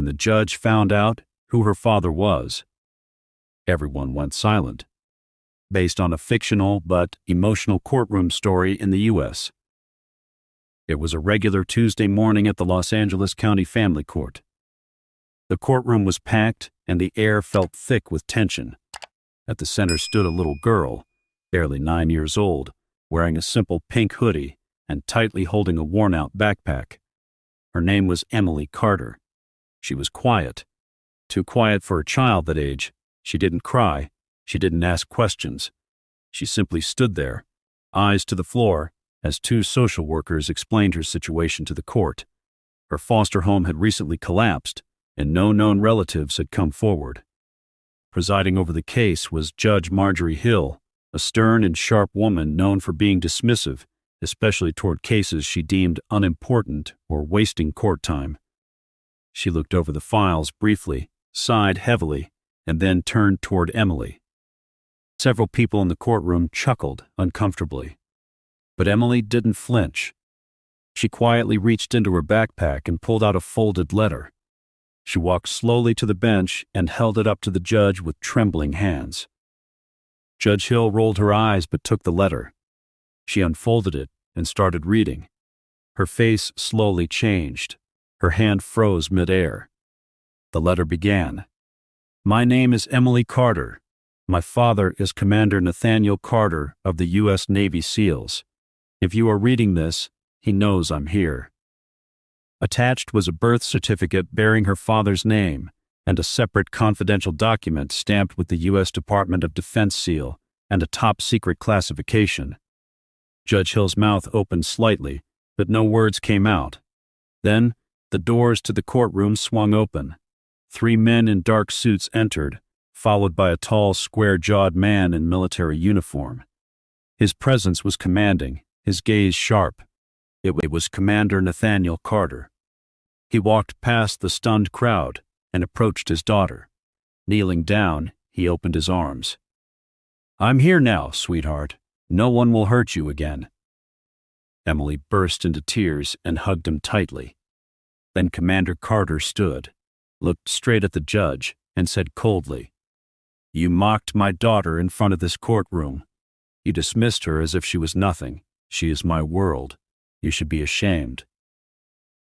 when the judge found out who her father was. Everyone went silent, based on a fictional but emotional courtroom story in the U.S. It was a regular Tuesday morning at the Los Angeles County Family Court. The courtroom was packed and the air felt thick with tension. At the center stood a little girl, barely 9 years old, wearing a simple pink hoodie and tightly holding a worn-out backpack. Her name was Emily Carter. She was quiet. Too quiet for a child that age. She didn't cry. She didn't ask questions. She simply stood there, eyes to the floor, as two social workers explained her situation to the court. Her foster home had recently collapsed, and no known relatives had come forward. Presiding over the case was Judge Marjorie Hill, a stern and sharp woman known for being dismissive, especially toward cases she deemed unimportant or wasting court time. She looked over the files briefly, sighed heavily, and then turned toward Emily. Several people in the courtroom chuckled uncomfortably. But Emily didn't flinch. She quietly reached into her backpack and pulled out a folded letter. She walked slowly to the bench and held it up to the judge with trembling hands. Judge Hill rolled her eyes but took the letter. She unfolded it and started reading. Her face slowly changed. Her hand froze midair. The letter began. "My name is Emily Carter. My father is Commander Nathaniel Carter of the U.S. Navy SEALs. If you are reading this, he knows I'm here." Attached was a birth certificate bearing her father's name and a separate confidential document stamped with the U.S. Department of Defense seal and a top-secret classification. Judge Hill's mouth opened slightly, but no words came out. Then, the doors to the courtroom swung open. 3 men in dark suits entered, followed by a tall, square-jawed man in military uniform. His presence was commanding, his gaze sharp. It was Commander Nathaniel Carter. He walked past the stunned crowd and approached his daughter. Kneeling down, he opened his arms. "I'm here now, sweetheart. No one will hurt you again." Emily burst into tears and hugged him tightly. Then Commander Carter stood, looked straight at the judge, and said coldly, "You mocked my daughter in front of this courtroom. You dismissed her as if she was nothing. She is my world. You should be ashamed."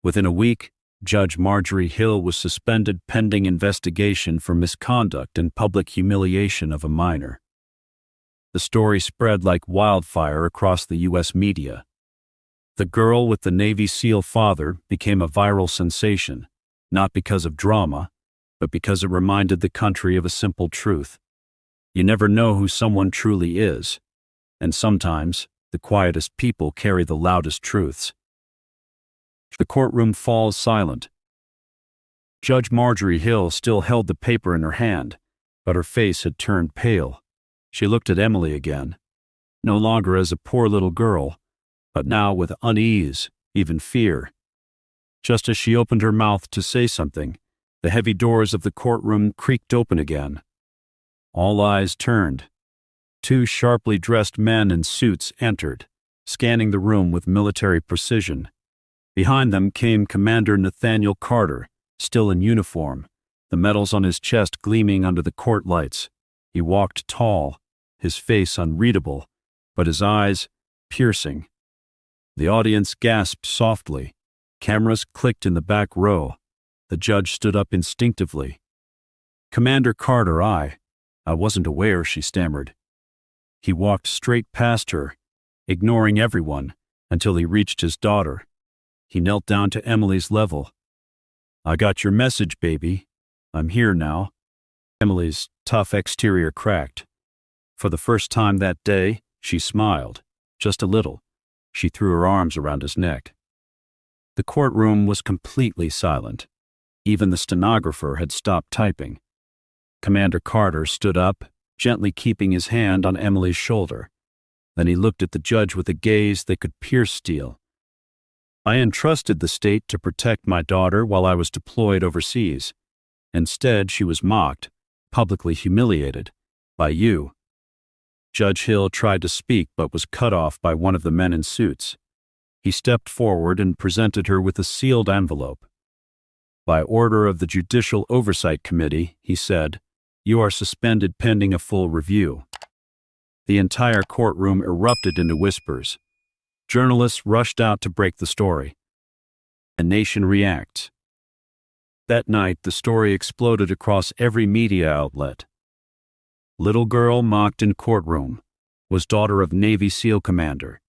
Within a week, Judge Marjorie Hill was suspended pending investigation for misconduct and public humiliation of a minor. The story spread like wildfire across the U.S. media. The girl with the Navy SEAL father became a viral sensation, not because of drama, but because it reminded the country of a simple truth. You never know who someone truly is, and sometimes the quietest people carry the loudest truths. The courtroom falls silent. Judge Marjorie Hill still held the paper in her hand, but her face had turned pale. She looked at Emily again, no longer as a poor little girl, but now with unease, even fear. Just as she opened her mouth to say something, the heavy doors of the courtroom creaked open again. All eyes turned. 2 sharply dressed men in suits entered, scanning the room with military precision. Behind them came Commander Nathaniel Carter, still in uniform, the medals on his chest gleaming under the court lights. He walked tall, his face unreadable, but his eyes piercing. The audience gasped softly. Cameras clicked in the back row. The judge stood up instinctively. "Commander Carter, I wasn't aware," she stammered. He walked straight past her, ignoring everyone, until he reached his daughter. He knelt down to Emily's level. "I got your message, baby. I'm here now." Emily's tough exterior cracked. For the first time that day, she smiled, just a little. She threw her arms around his neck. The courtroom was completely silent. Even the stenographer had stopped typing. Commander Carter stood up, gently keeping his hand on Emily's shoulder. Then he looked at the judge with a gaze that could pierce steel. "I entrusted the state to protect my daughter while I was deployed overseas. Instead, she was mocked, publicly humiliated, by you." Judge Hill tried to speak but was cut off by one of the men in suits. He stepped forward and presented her with a sealed envelope. By order of the Judicial Oversight Committee, he said, "You are suspended pending a full review." The entire courtroom erupted into whispers. Journalists rushed out to break the story. A nation reacts. That night, the story exploded across every media outlet. Little girl mocked in courtroom, was daughter of Navy SEAL commander.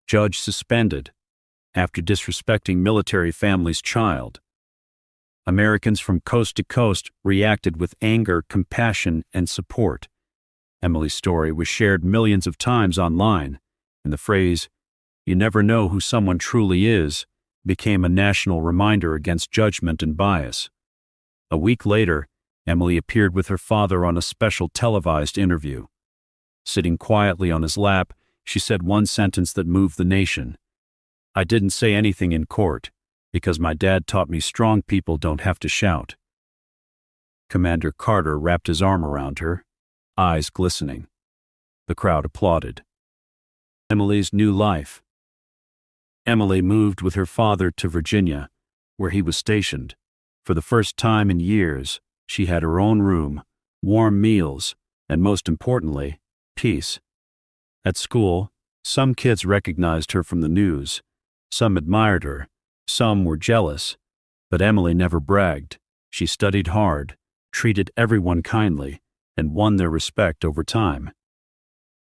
Judge suspended after disrespecting military family's child. Americans from coast to coast reacted with anger, compassion, and support. Emily's story was shared millions of times online, and the phrase, "You never know who someone truly is," became a national reminder against judgment and bias. A week later, Emily appeared with her father on a special televised interview. Sitting quietly on his lap, she said one sentence that moved the nation. "I didn't say anything in court, because my dad taught me strong people don't have to shout." Commander Carter wrapped his arm around her, eyes glistening. The crowd applauded. Emily's new life. Emily moved with her father to Virginia, where he was stationed. For the first time in years, she had her own room, warm meals, and most importantly, peace. At school, some kids recognized her from the news. Some admired her. Some were jealous. But Emily never bragged. She studied hard, treated everyone kindly, and won their respect over time.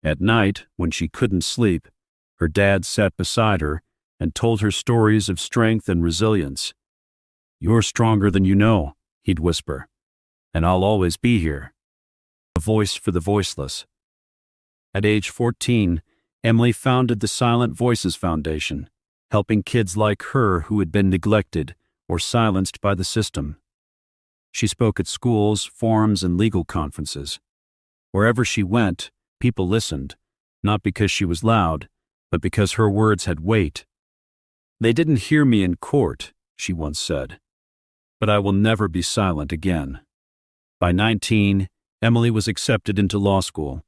At night, when she couldn't sleep, her dad sat beside her and told her stories of strength and resilience. "You're stronger than you know," he'd whisper, "and I'll always be here." A voice for the voiceless. At age 14, Emily founded the Silent Voices Foundation, helping kids like her who had been neglected or silenced by the system. She spoke at schools, forums, and legal conferences. Wherever she went, people listened, not because she was loud, but because her words had weight. "They didn't hear me in court," she once said, "but I will never be silent again." By 19, Emily was accepted into law school.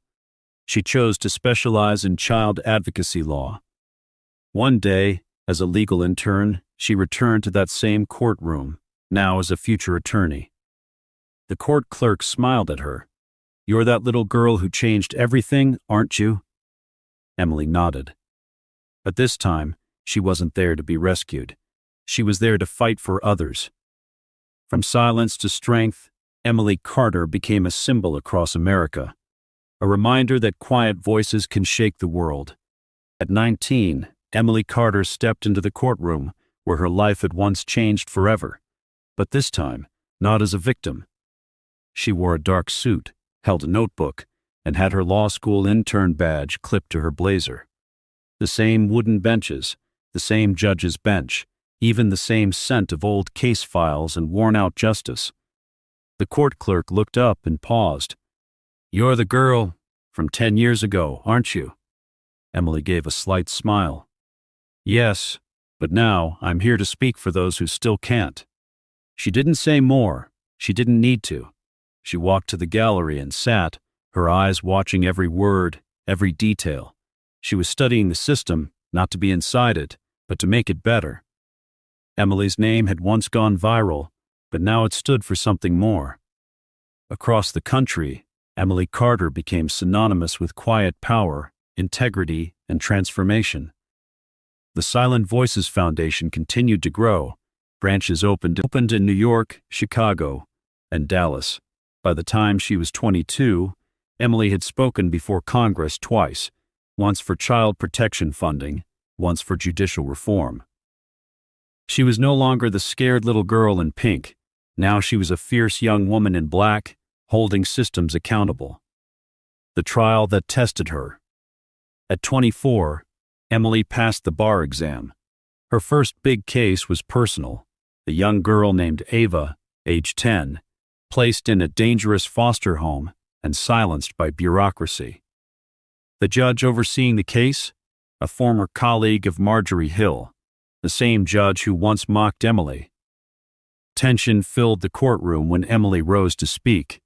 She chose to specialize in child advocacy law. One day, as a legal intern, she returned to that same courtroom, now as a future attorney. The court clerk smiled at her. "You're that little girl who changed everything, aren't you?" Emily nodded. But this time, she wasn't there to be rescued. She was there to fight for others. From silence to strength, Emily Carter became a symbol across America, a reminder that quiet voices can shake the world. At 19, Emily Carter stepped into the courtroom where her life had once changed forever, but this time, not as a victim. She wore a dark suit, held a notebook, and had her law school intern badge clipped to her blazer. The same wooden benches, the same judge's bench, even the same scent of old case files and worn-out justice. The court clerk looked up and paused. "You're the girl from 10 years ago, aren't you?" Emily gave a slight smile. "Yes, but now I'm here to speak for those who still can't." She didn't say more. She didn't need to. She walked to the gallery and sat, her eyes watching every word, every detail. She was studying the system, not to be inside it, but to make it better. Emily's name had once gone viral, but now it stood for something more. Across the country, Emily Carter became synonymous with quiet power, integrity, and transformation. The Silent Voices Foundation continued to grow. Branches opened in New York, Chicago, and Dallas. By the time she was 22, Emily had spoken before Congress twice, once for child protection funding, once for judicial reform. She was no longer the scared little girl in pink. Now she was a fierce young woman in black, holding systems accountable. The trial that tested her. At 24, Emily passed the bar exam. Her first big case was personal. A young girl named Ava, age 10, placed in a dangerous foster home and silenced by bureaucracy. The judge overseeing the case? A former colleague of Marjorie Hill, the same judge who once mocked Emily. Tension filled the courtroom when Emily rose to speak.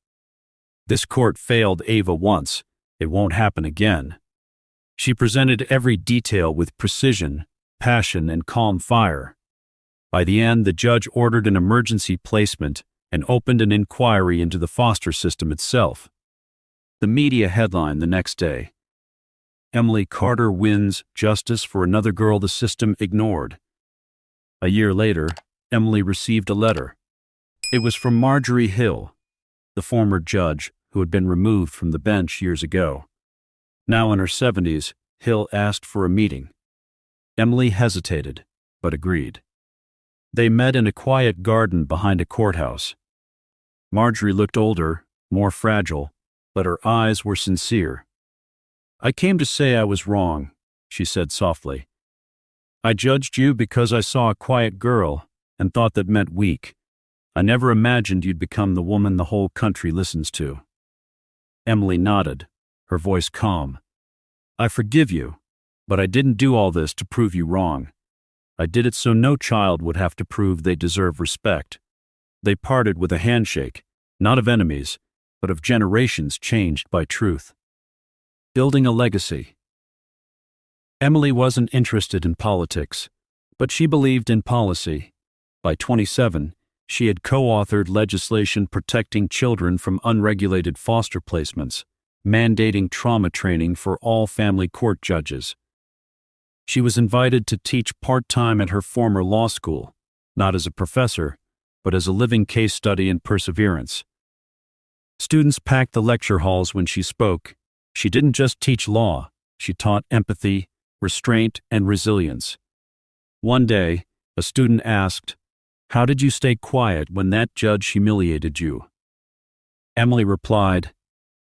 "This court failed Ava once. It won't happen again." She presented every detail with precision, passion, and calm fire. By the end, the judge ordered an emergency placement and opened an inquiry into the foster system itself. The media headline the next day: Emily Carter wins justice for another girl the system ignored. A year later, Emily received a letter. It was from Marjorie Hill, the former judge who had been removed from the bench years ago. Now in her 70s, Hill asked for a meeting. Emily hesitated, but agreed. They met in a quiet garden behind a courthouse. Marjorie looked older, more fragile, but her eyes were sincere. "I came to say I was wrong," she said softly. "I judged you because I saw a quiet girl and thought that meant weak. I never imagined you'd become the woman the whole country listens to." Emily nodded, her voice calm. "I forgive you, but I didn't do all this to prove you wrong. I did it so no child would have to prove they deserve respect." They parted with a handshake, not of enemies, but of generations changed by truth. Building a legacy. Emily wasn't interested in politics, but she believed in policy. By 27, she had co-authored legislation protecting children from unregulated foster placements, mandating trauma training for all family court judges. She was invited to teach part-time at her former law school, not as a professor, but as a living case study in perseverance. Students packed the lecture halls when she spoke. She didn't just teach law, she taught empathy, restraint, and resilience. One day, a student asked, "How did you stay quiet when that judge humiliated you?" Emily replied,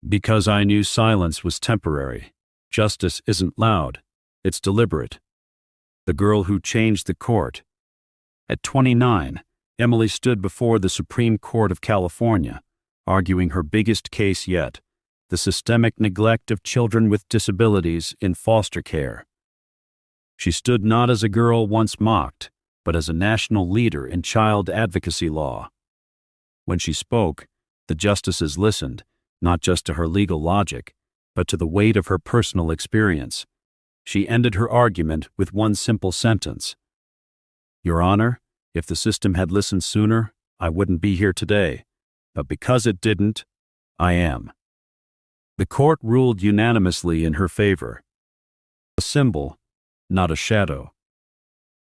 "Because I knew silence was temporary. Justice isn't loud, it's deliberate." The girl who changed the court. At 29, Emily stood before the Supreme Court of California, arguing her biggest case yet: the systemic neglect of children with disabilities in foster care. She stood not as a girl once mocked, but as a national leader in child advocacy law. When she spoke, the justices listened, not just to her legal logic, but to the weight of her personal experience. She ended her argument with one simple sentence: "Your Honor, if the system had listened sooner, I wouldn't be here today. But because it didn't, I am." The court ruled unanimously in her favor. A symbol, not a shadow.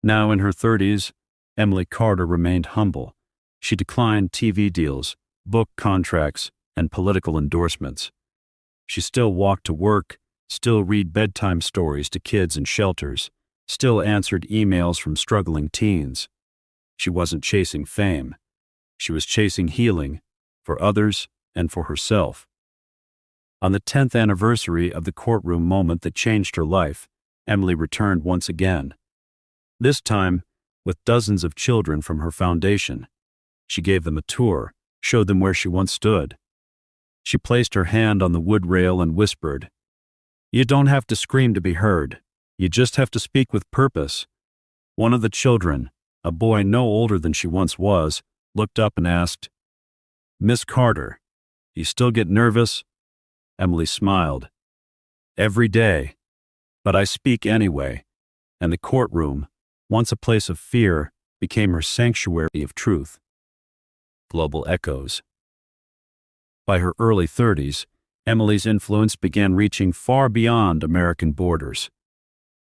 Now in her 30s, Emily Carter remained humble. She declined TV deals, book contracts, and political endorsements. She still walked to work, still read bedtime stories to kids in shelters, still answered emails from struggling teens. She wasn't chasing fame. She was chasing healing, for others and for herself. On the 10th anniversary of the courtroom moment that changed her life, Emily returned once again. This time, with dozens of children from her foundation. She gave them a tour, showed them where she once stood. She placed her hand on the wood rail and whispered, "You don't have to scream to be heard. You just have to speak with purpose." One of the children, a boy no older than she once was, looked up and asked, "Miss Carter, you still get nervous?" Emily smiled. "Every day. But I speak anyway." And the courtroom, once a place of fear, became her sanctuary of truth. Global echoes. By her early 30s, Emily's influence began reaching far beyond American borders.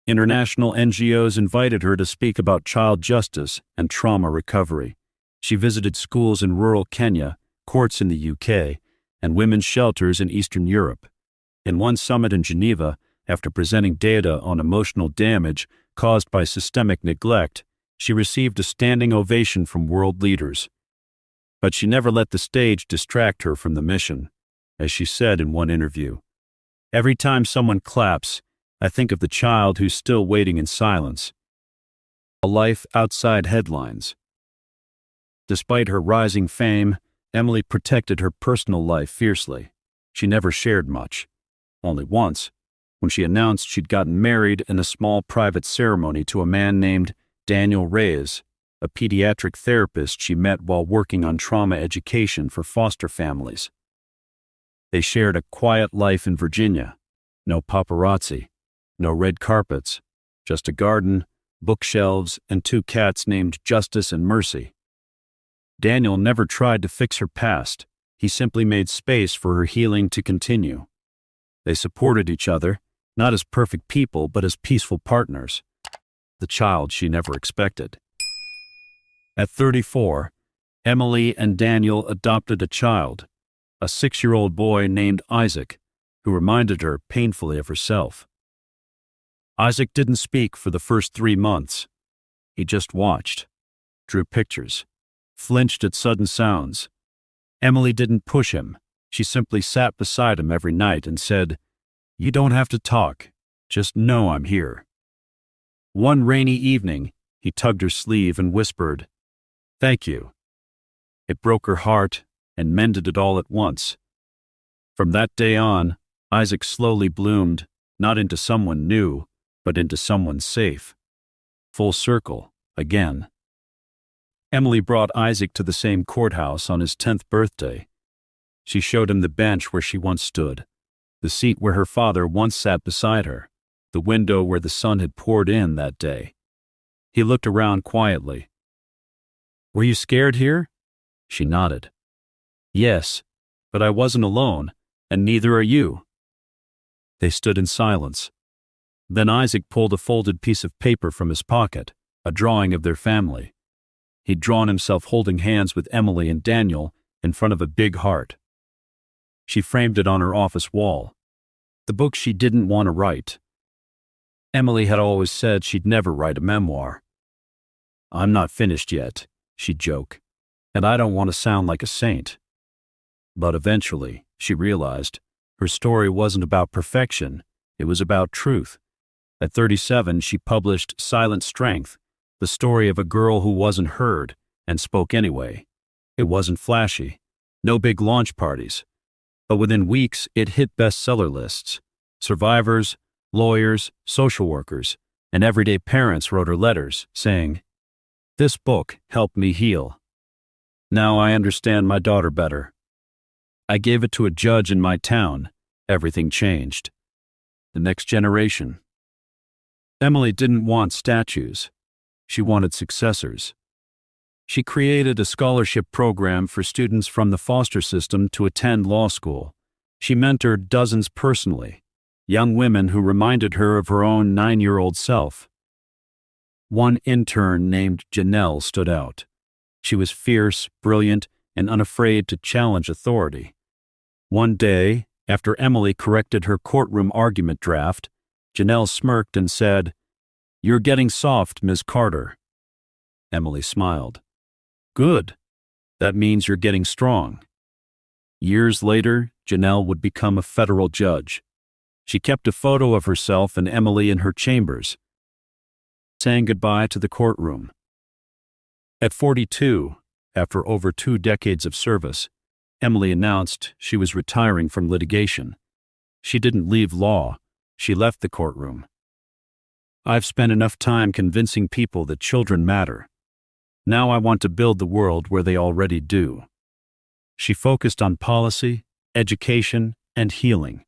International NGOs invited her to speak about child justice and trauma recovery. She visited schools in rural Kenya, courts in the UK, and women's shelters in Eastern Europe. In one summit in Geneva, after presenting data on emotional damage caused by systemic neglect, she received a standing ovation from world leaders. But she never let the stage distract her from the mission. As she said in one interview, "Every time someone claps, I think of the child who's still waiting in silence." A life outside headlines. Despite her rising fame, Emily protected her personal life fiercely. She never shared much. Only once, when she announced she'd gotten married in a small private ceremony to a man named Daniel Reyes, a pediatric therapist she met while working on trauma education for foster families. They shared a quiet life in Virginia. No paparazzi, no red carpets, just a garden, bookshelves, and 2 cats named Justice and Mercy. Daniel never tried to fix her past. He simply made space for her healing to continue. They supported each other, not as perfect people, but as peaceful partners. The child she never expected. At 34, Emily and Daniel adopted a child, a 6-year-old boy named Isaac, who reminded her painfully of herself. Isaac didn't speak for the first 3 months. He just watched, drew pictures, flinched at sudden sounds. Emily didn't push him. She simply sat beside him every night and said, "You don't have to talk. Just know I'm here." One rainy evening, he tugged her sleeve and whispered, "Thank you." It broke her heart and mended it all at once. From that day on, Isaac slowly bloomed, not into someone new, but into someone safe. Full circle, again. Emily brought Isaac to the same courthouse on his 10th birthday. She showed him the bench where she once stood, the seat where her father once sat beside her, the window where the sun had poured in that day. He looked around quietly. "Were you scared here?" She nodded. "Yes, but I wasn't alone, and neither are you." They stood in silence. Then Isaac pulled a folded piece of paper from his pocket, a drawing of their family. He'd drawn himself holding hands with Emily and Daniel in front of a big heart. She framed it on her office wall, the book she didn't want to write. Emily had always said she'd never write a memoir. "I'm not finished yet," she'd joke, "and I don't want to sound like a saint." But eventually, she realized, her story wasn't about perfection, it was about truth. At 37, she published Silent Strength, the story of a girl who wasn't heard and spoke anyway. It wasn't flashy, no big launch parties. But within weeks, it hit bestseller lists. Survivors, lawyers, social workers, and everyday parents wrote her letters saying, "This book helped me heal. Now I understand my daughter better. I gave it to a judge in my town. Everything changed." The next generation. Emily didn't want statues. She wanted successors. She created a scholarship program for students from the foster system to attend law school. She mentored dozens personally, young women who reminded her of her own 9-year-old self. One intern named Janelle stood out. She was fierce, brilliant, and unafraid to challenge authority. One day, after Emily corrected her courtroom argument draft, Janelle smirked and said, "You're getting soft, Ms. Carter." Emily smiled. "Good. That means you're getting strong." Years later, Janelle would become a federal judge. She kept a photo of herself and Emily in her chambers, saying goodbye to the courtroom. At 42, after over 2 decades of service, Emily announced she was retiring from litigation. She didn't leave law. She left the courtroom. "I've spent enough time convincing people that children matter. Now I want to build the world where they already do." She focused on policy, education, and healing.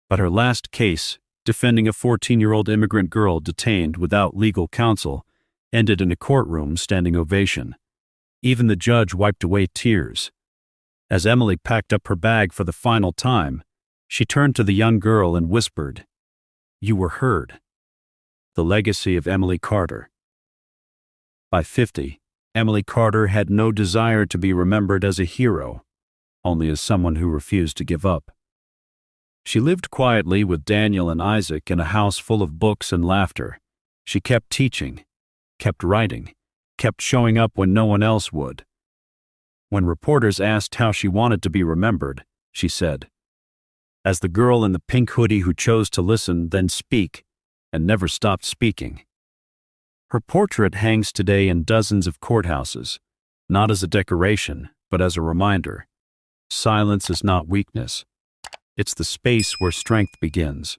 But her last case, defending a 14-year-old immigrant girl detained without legal counsel, ended in a courtroom standing ovation. Even the judge wiped away tears. As Emily packed up her bag for the final time, she turned to the young girl and whispered, "You were heard." The legacy of Emily Carter. By 50, Emily Carter had no desire to be remembered as a hero, only as someone who refused to give up. She lived quietly with Daniel and Isaac in a house full of books and laughter. She kept teaching, kept writing, kept showing up when no one else would. When reporters asked how she wanted to be remembered, she said, "As the girl in the pink hoodie who chose to listen, then speak, and never stopped speaking." Her portrait hangs today in dozens of courthouses, not as a decoration, but as a reminder. Silence is not weakness. It's the space where strength begins.